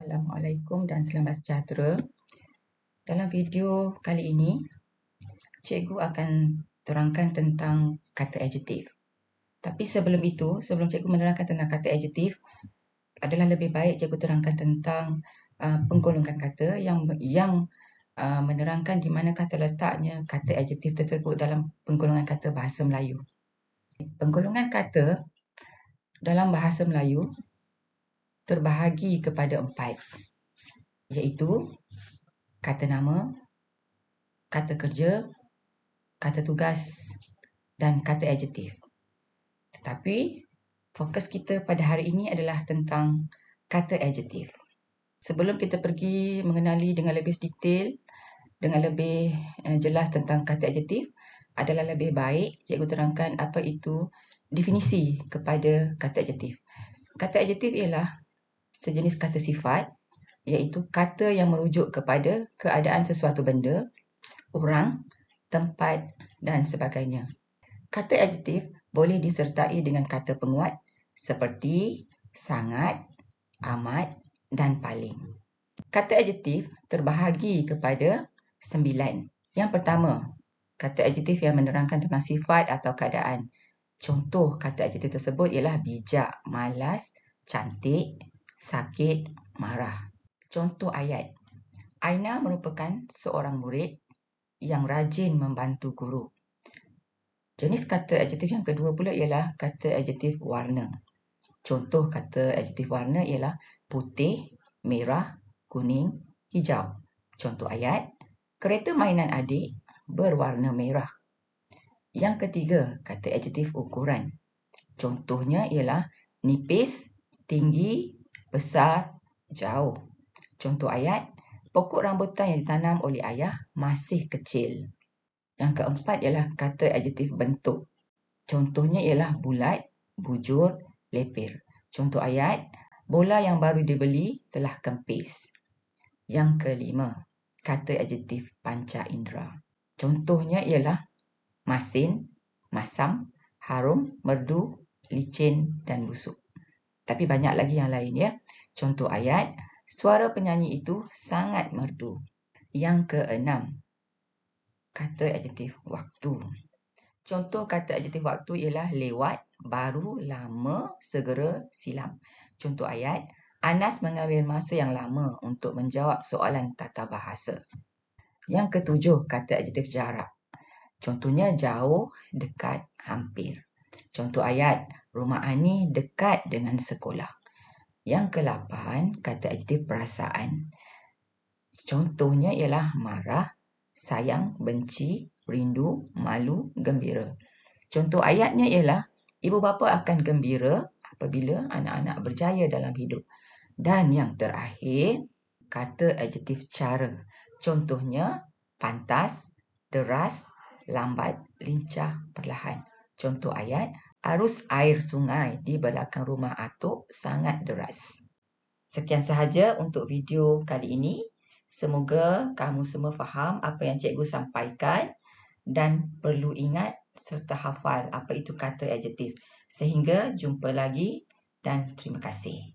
Assalamualaikum dan selamat sejahtera. Dalam video kali ini, cikgu akan terangkan tentang kata adjektif. Tapi sebelum itu, sebelum cikgu menerangkan tentang kata adjektif, adalah lebih baik cikgu terangkan tentang penggolongan kata yang menerangkan di manakah terletaknya kata adjektif tersebut dalam penggolongan kata bahasa Melayu. Penggolongan kata dalam bahasa Melayu terbahagi kepada 4, iaitu kata nama, kata kerja, kata tugas dan kata adjektif. Tetapi fokus kita pada hari ini adalah tentang kata adjektif. Sebelum kita pergi mengenali dengan lebih detail, dengan lebih jelas tentang kata adjektif, adalah lebih baik cikgu terangkan apa itu definisi kepada kata adjektif. Kata adjektif ialah sejenis kata sifat, iaitu kata yang merujuk kepada keadaan sesuatu benda, orang, tempat dan sebagainya. Kata adjektif boleh disertai dengan kata penguat seperti sangat, amat dan paling. Kata adjektif terbahagi kepada 9. Yang pertama, kata adjektif yang menerangkan tentang sifat atau keadaan. Contoh kata adjektif tersebut ialah bijak, malas, cantik, sakit, marah. Contoh ayat. Aina merupakan seorang murid yang rajin membantu guru. Jenis kata adjektif yang kedua pula ialah kata adjektif warna. Contoh kata adjektif warna ialah putih, merah, kuning, hijau. Contoh ayat, kereta mainan adik berwarna merah. Yang ketiga, kata adjektif ukuran. Contohnya ialah nipis, tinggi, besar, jauh. Contoh ayat, pokok rambutan yang ditanam oleh ayah masih kecil. Yang keempat ialah kata adjektif bentuk. Contohnya ialah bulat, bujur, lepir. Contoh ayat, bola yang baru dibeli telah kempis. Yang kelima, kata adjektif panca indera. Contohnya ialah masin, masam, harum, merdu, licin dan busuk. Tapi banyak lagi yang lain ya. Contoh ayat, suara penyanyi itu sangat merdu. Yang keenam, kata adjektif waktu. Contoh kata adjektif waktu ialah lewat, baru, lama, segera, silam. Contoh ayat, Anas mengambil masa yang lama untuk menjawab soalan tata bahasa. Yang ketujuh, kata adjektif jarak. Contohnya jauh, dekat, hampir. Contoh ayat, rumah Ani dekat dengan sekolah. Yang ke-8, kata adjektif perasaan. Contohnya ialah marah, sayang, benci, rindu, malu, gembira. Contoh ayatnya ialah ibu bapa akan gembira apabila anak-anak berjaya dalam hidup. Dan yang terakhir, kata adjektif cara. Contohnya pantas, deras, lambat, lincah, perlahan. Contoh ayat, arus air sungai di belakang rumah Atuk sangat deras. Sekian sahaja untuk video kali ini. Semoga kamu semua faham apa yang cikgu sampaikan dan perlu ingat serta hafal apa itu kata adjektif. Sehingga jumpa lagi dan terima kasih.